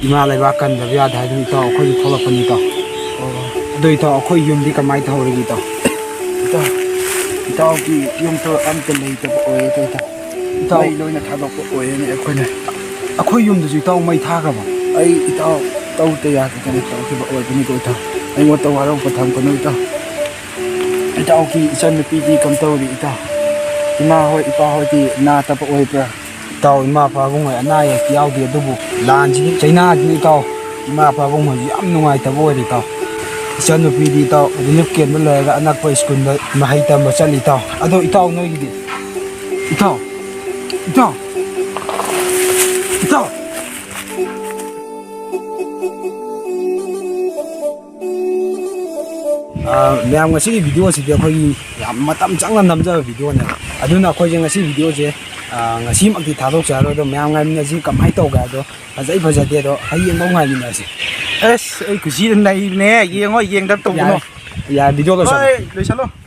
ima laiba kan da ya da du itaw khoi tholapani itaw do itaw khoi yum di kamai thawri itaw itaw ki yum to am te lei ta oye to itaw loina thadok oye ne khoi yum du itaw mai tha ga ba ai itaw tau te ya ka ne taw ki ba oye ni ko itaw ai mo taw haro patham ko no itaw ki isan pi di kam taw ri itaw ima hoi ipa hoi ti na ta pa oye pra taw ima pa bung ai ana ya ki yaw di dubu lan ji chaina ji taw ima pa bung hoi yam nungai ta boy ri taw isan pi di taw rinip ken ma le ga anak pa school da ma hai ta ma chali taw ado itaw noi gi itaw ma'am video से अखोई चंग नमजब video ने अदुना अखोई video से थादोचर ma'am गाइमिनसी कमाई तौगे फजै फजदे हयें गाइमिनसी खुशी नईने येंगो येंगदब तौनो या video लो लोइसलो